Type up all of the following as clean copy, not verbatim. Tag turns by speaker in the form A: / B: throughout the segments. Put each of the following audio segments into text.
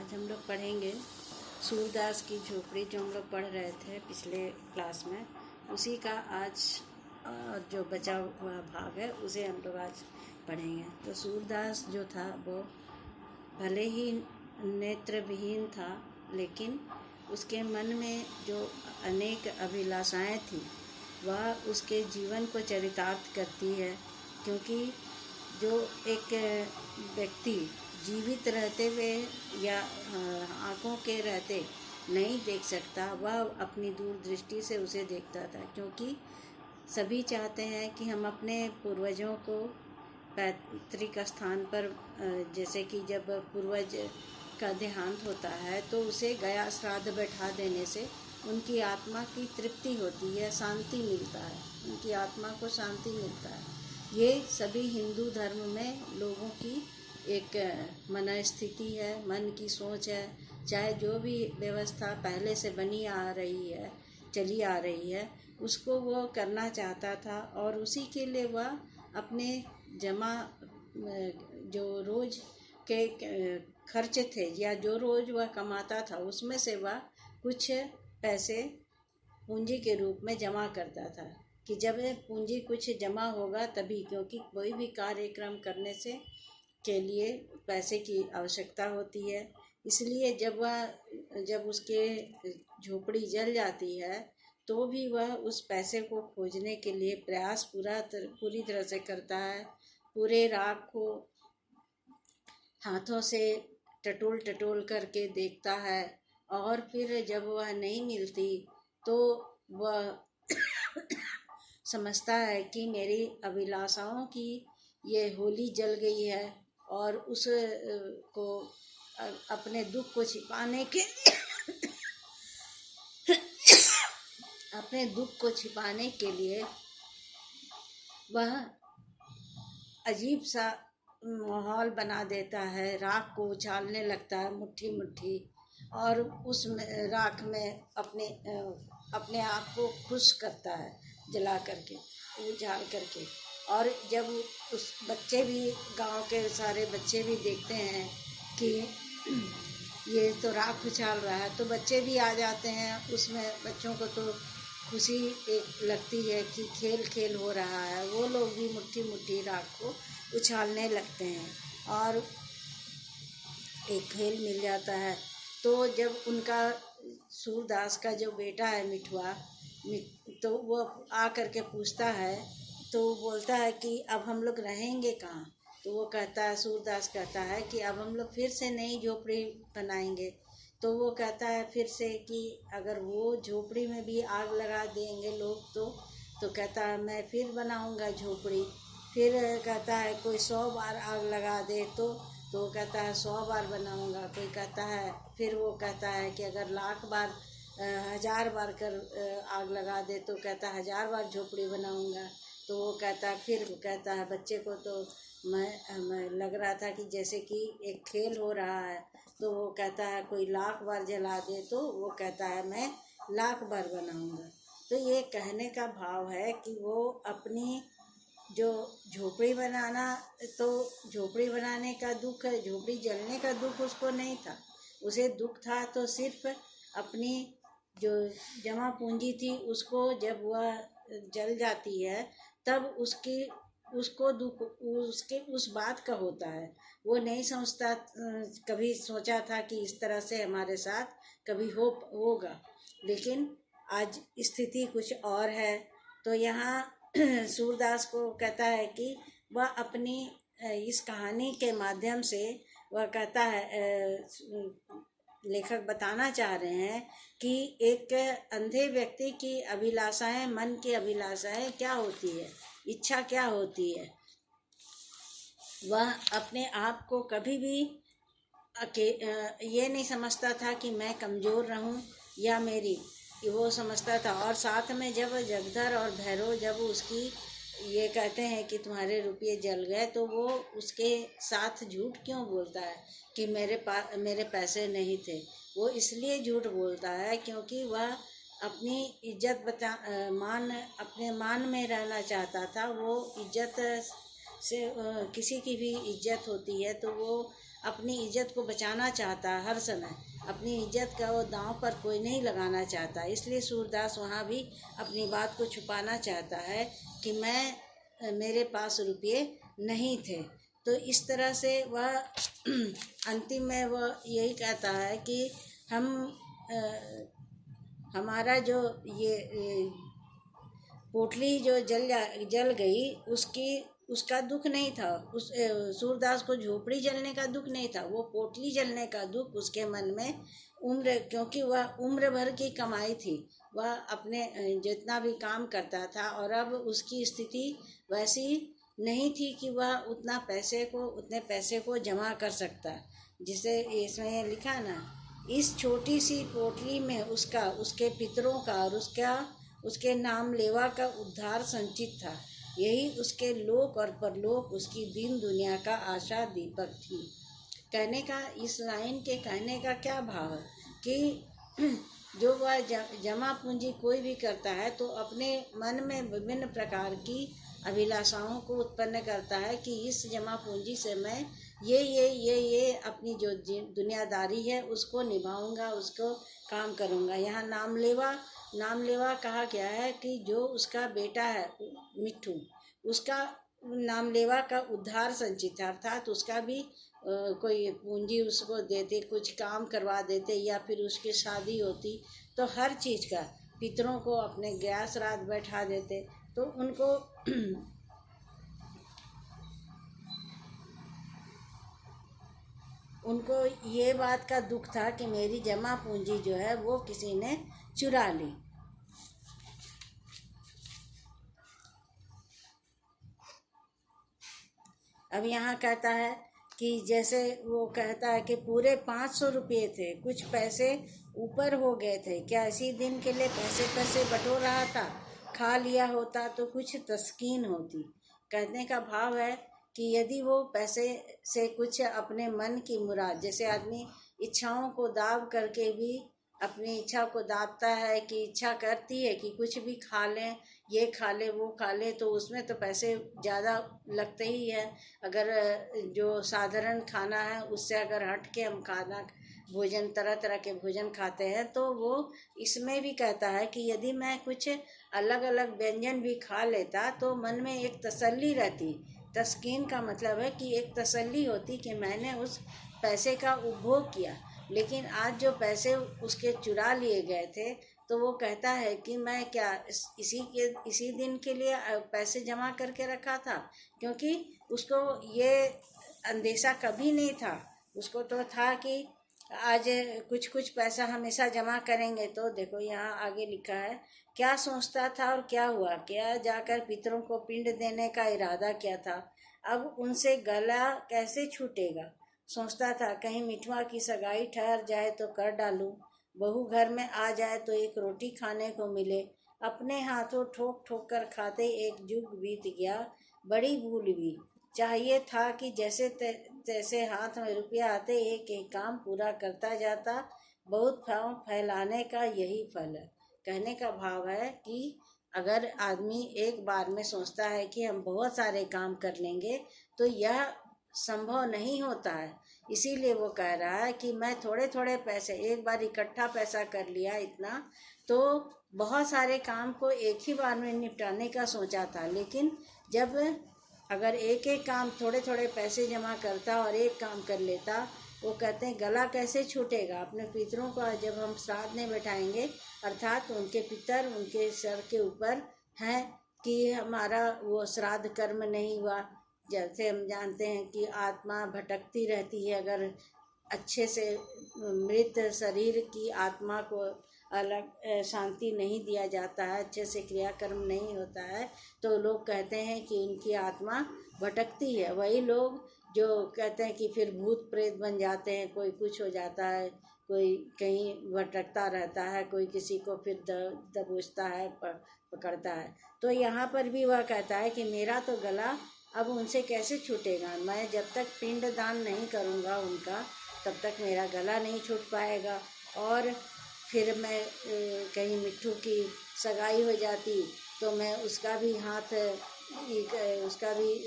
A: आज हम लोग पढ़ेंगे सूरदास की झोपड़ी, जो हम लोग पढ़ रहे थे पिछले क्लास में, उसी का आज जो बचा हुआ भाग है उसे हम लोग आज पढ़ेंगे। तो सूरदास जो था वो भले ही नेत्रविहीन था, लेकिन उसके मन में जो अनेक अभिलाषाएं थी वह उसके जीवन को चरितार्थ करती है। क्योंकि जो एक व्यक्ति जीवित रहते हुए या आँखों के रहते नहीं देख सकता, वह अपनी दूरदृष्टि से उसे देखता था। क्योंकि सभी चाहते हैं कि हम अपने पूर्वजों को पैतृक स्थान पर, जैसे कि जब पूर्वज का देहांत होता है तो उसे गया श्राद्ध बैठा देने से उनकी आत्मा की तृप्ति होती है, शांति मिलता है, उनकी आत्मा को शांति मिलता है। ये सभी हिंदू धर्म में लोगों की एक मनस्थिति है, मन की सोच है। चाहे जो भी व्यवस्था पहले से बनी आ रही है, चली आ रही है, उसको वो करना चाहता था। और उसी के लिए वह अपने जमा जो रोज़ के खर्च थे या जो रोज़ वह कमाता था उसमें से वह कुछ पैसे पूंजी के रूप में जमा करता था कि जब पूंजी कुछ जमा होगा तभी, क्योंकि कोई भी कार्यक्रम करने से के लिए पैसे की आवश्यकता होती है। इसलिए जब उसके झोपड़ी जल जाती है तो भी वह उस पैसे को खोजने के लिए प्रयास पूरी तरह से करता है। पूरे रात को हाथों से टटोल टटोल करके देखता है, और फिर जब वह नहीं मिलती तो वह समझता है कि मेरी अभिलाषाओं की ये होली जल गई है, और उस को अपने दुख को छिपाने के अपने दुख को छिपाने के लिए वह अजीब सा माहौल बना देता है। राख को उछालने लगता है मुट्ठी मुट्ठी, और उस राख में अपने आप को खुश करता है जला करके, उजाड़ करके। और जब उस बच्चे भी, गांव के सारे बच्चे भी देखते हैं कि ये तो राख उछाल रहा है, तो बच्चे भी आ जाते हैं उसमें। बच्चों को तो खुशी एक लगती है कि खेल खेल हो रहा है, वो लोग भी मुट्ठी मुट्ठी राख को उछालने लगते हैं और एक खेल मिल जाता है। तो जब उनका सूरदास का जो बेटा है मिठुआ, तो वो आ करके पूछता है, तो बोलता है कि अब हम लोग रहेंगे कहाँ। तो वो कहता है, सूरदास कहता है कि अब हम लोग फिर से नई झोपड़ी बनाएंगे। तो वो कहता है फिर से कि अगर वो झोपड़ी में भी आग लगा देंगे लोग तो कहता है मैं फिर बनाऊंगा झोपड़ी। फिर कहता है कोई 100 बार आग लगा दे तो वो कहता है 100 बार बनाऊंगा। कोई कहता है, फिर वो कहता है कि अगर 1,00,000 बार 1,000 बार कर आग लगा दे तो कहता है 1,000 बार झोपड़ी बनाऊंगा। तो वो कहता है, फिर कहता है, बच्चे को तो मैं लग रहा था कि जैसे कि एक खेल हो रहा है। तो वो कहता है कोई 1,00,000 बार जला दे तो वो कहता है मैं 1,00,000 बार बनाऊंगा। तो ये कहने का भाव है कि वो अपनी जो झोपड़ी बनाना, तो झोपड़ी बनाने का दुख, झोपड़ी जलने का दुख उसको नहीं था। उसे दुख था तो सिर्फ अपनी जो जमा पूंजी थी उसको जब वह जल जाती है तब उसको दुख उसके उस बात का होता है। वो नहीं समझता, कभी सोचा था कि इस तरह से हमारे साथ कभी होगा, लेकिन आज स्थिति कुछ और है। तो यहाँ सूरदास को कहता है कि वह अपनी इस कहानी के माध्यम से वह कहता है, लेखक बताना चाह रहे हैं कि एक अंधे व्यक्ति की अभिलाषाएं, मन की अभिलाषाएं क्या होती है, इच्छा क्या होती है। वह अपने आप को कभी भी ये नहीं समझता था कि मैं कमज़ोर रहूं या मेरी, वो समझता था। और साथ में जब जगधर और भैरव जब उसकी ये कहते हैं कि तुम्हारे रुपये जल गए, तो वो उसके साथ झूठ क्यों बोलता है कि मेरे पैसे नहीं थे। वो इसलिए झूठ बोलता है क्योंकि वह अपनी इज्जत अपने मान में रहना चाहता था। वो इज्जत से किसी की भी इज्जत होती है तो वो अपनी इज्जत को बचाना चाहता है हर समय। अपनी इज्जत का वो दांव पर कोई नहीं लगाना चाहता, इसलिए सूरदास वहाँ भी अपनी बात को छुपाना चाहता है कि मेरे पास रुपये नहीं थे। तो इस तरह से वह अंतिम में वह यही कहता है कि हम हमारा जो ये पोटली जो जल गई उसका दुख नहीं था। सूरदास को झोपड़ी जलने का दुख नहीं था, वो पोटली जलने का दुख उसके मन में क्योंकि वह उम्र भर की कमाई थी। वह अपने जितना भी काम करता था और अब उसकी स्थिति वैसी नहीं थी कि वह उतने पैसे को जमा कर सकता। जिसे इसमें लिखा ना, इस छोटी सी पोटली में उसके पितरों का और उसके नाम लेवा का उद्धार संचित था। यही उसके लोक और परलोक, उसकी दीन दुनिया का आशा दीपक थी। इस लाइन के कहने का क्या भाव है कि जो वह जमा पूंजी कोई भी करता है तो अपने मन में विभिन्न प्रकार की अभिलाषाओं को उत्पन्न करता है कि इस जमा पूंजी से मैं ये अपनी जो दुनियादारी है उसको निभाऊंगा, उसको काम करूंगा। यहाँ नाम लेवा कहा गया है कि जो उसका बेटा है मिट्ठू, उसका नाम लेवा का उद्धार संचित है, अर्थात उसका भी कोई पूंजी उसको देते, कुछ काम करवा देते या फिर उसकी शादी होती तो हर चीज़ का पितरों को अपने गया श्राद्ध बैठा देते। तो उनको ये बात का दुख था कि मेरी जमा पूंजी जो है वो किसी ने चुरा ली। अब यहाँ कहता है कि जैसे वो कहता है कि पूरे 500 रुपये थे, कुछ पैसे ऊपर हो गए थे, क्या इसी दिन के लिए पैसे बटोर रहा था? खा लिया होता तो कुछ तस्कीन होती। कहने का भाव है कि यदि वो पैसे से कुछ अपने मन की मुराद, जैसे आदमी इच्छाओं को दाब करके भी अपनी इच्छा को दाबता है कि इच्छा करती है कि कुछ भी खा लें, ये खा ले वो खा ले, तो उसमें तो पैसे ज़्यादा लगते ही है। अगर जो साधारण खाना है उससे अगर हट के हम भोजन तरह तरह के भोजन खाते हैं तो वो इसमें भी कहता है कि यदि मैं कुछ अलग अलग व्यंजन भी खा लेता तो मन में एक तसल्ली रहती। तस्कीन का मतलब है कि एक तसल्ली होती कि मैंने उस पैसे का उपभोग किया। लेकिन आज जो पैसे उसके चुरा लिए गए थे तो वो कहता है कि मैं क्या इसी दिन के लिए पैसे जमा करके रखा था, क्योंकि उसको ये अंदेशा कभी नहीं था। उसको तो था कि आज कुछ पैसा हमेशा जमा करेंगे। तो देखो यहाँ आगे लिखा है, क्या सोचता था और क्या हुआ, क्या जाकर पितरों को पिंड देने का इरादा किया था, अब उनसे गला कैसे छूटेगा। सोचता था कहीं मिठुआ की सगाई ठहर जाए तो कर डालूं, बहू घर में आ जाए तो एक रोटी खाने को मिले। अपने हाथों ठोक ठोक कर खाते एक जुग बीत गया, बड़ी भूल हुई। चाहिए था कि जैसे तैसे हाथ में रुपया आते एक एक काम पूरा करता जाता। बहुत भाव फैलाने का यही फल है। कहने का भाव है कि अगर आदमी एक बार में सोचता है कि हम बहुत सारे काम कर लेंगे तो यह संभव नहीं होता है। इसीलिए वो कह रहा है कि मैं थोड़े थोड़े पैसे, एक बार इकट्ठा पैसा कर लिया इतना, तो बहुत सारे काम को एक ही बार में निपटाने का सोचा था। लेकिन जब अगर एक एक काम थोड़े थोड़े पैसे जमा करता और एक काम कर लेता, वो कहते हैं गला कैसे छूटेगा। अपने पितरों का जब हम श्राद्ध नहीं बैठाएंगे, अर्थात उनके पितर उनके सर के ऊपर हैं कि हमारा वो श्राद्ध कर्म नहीं हुआ। जैसे हम जानते हैं कि आत्मा भटकती रहती है, अगर अच्छे से मृत शरीर की आत्मा को अलग शांति नहीं दिया जाता है, अच्छे से क्रियाकर्म नहीं होता है, तो लोग कहते हैं कि उनकी आत्मा भटकती है। वही लोग जो कहते हैं कि फिर भूत प्रेत बन जाते हैं, कोई कुछ हो जाता है, कोई कहीं भटकता रहता है, कोई किसी को फिर दबोचता है, पकड़ता है। तो यहाँ पर भी वह कहता है कि मेरा तो गला अब उनसे कैसे छूटेगा। मैं जब तक पिंड दान नहीं करूँगा उनका, तब तक मेरा गला नहीं छूट पाएगा। और फिर मैं कहीं मिट्ठू की सगाई हो जाती तो मैं उसका भी हाथ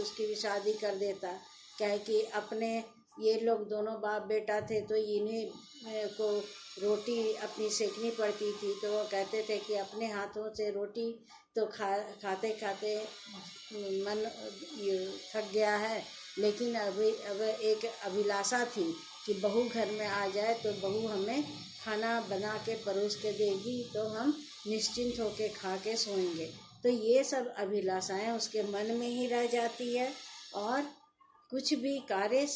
A: उसकी भी शादी कर देता। क्या है कि अपने ये लोग दोनों बाप बेटा थे तो इन्हीं को रोटी अपनी सेकनी पड़ती थी, तो वो कहते थे कि अपने हाथों से रोटी तो खाते खाते मन ये थक गया है, लेकिन अब एक अभिलाषा थी कि बहू घर में आ जाए तो बहू हमें खाना बना के परोस के देगी तो हम निश्चिंत होके खा के सोएंगे। तो ये सब अभिलाषाएं उसके मन में ही रह जाती है और कुछ भी कार्य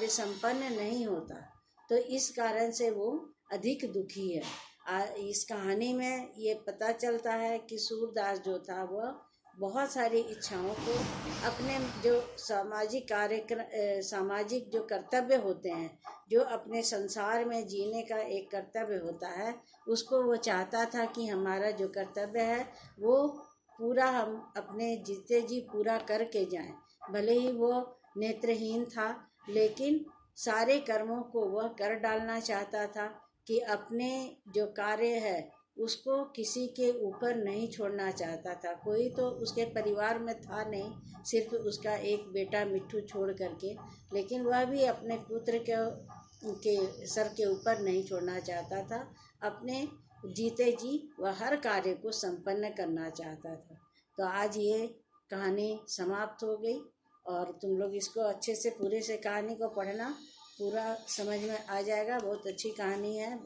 A: संपन्न नहीं होता। तो इस कारण से वो अधिक दुखी है। इस कहानी में ये पता चलता है कि सूरदास जो था वह बहुत सारी इच्छाओं को अपने जो सामाजिक जो कर्तव्य होते हैं, जो अपने संसार में जीने का एक कर्तव्य होता है, उसको वो चाहता था कि हमारा जो कर्तव्य है वो पूरा हम अपने जीते जी पूरा करके जाएं। भले ही वो नेत्रहीन था, लेकिन सारे कर्मों को वह कर डालना चाहता था कि अपने जो कार्य है उसको किसी के ऊपर नहीं छोड़ना चाहता था। कोई तो उसके परिवार में था नहीं, सिर्फ उसका एक बेटा मिट्ठू छोड़ करके, लेकिन वह भी अपने पुत्र के सर के ऊपर नहीं छोड़ना चाहता था। अपने जीते जी वह हर कार्य को संपन्न करना चाहता था। तो आज ये कहानी समाप्त हो गई और तुम लोग इसको अच्छे से पूरे से कहानी को पढ़ना, पूरा समझ में आ जाएगा। बहुत अच्छी कहानी है।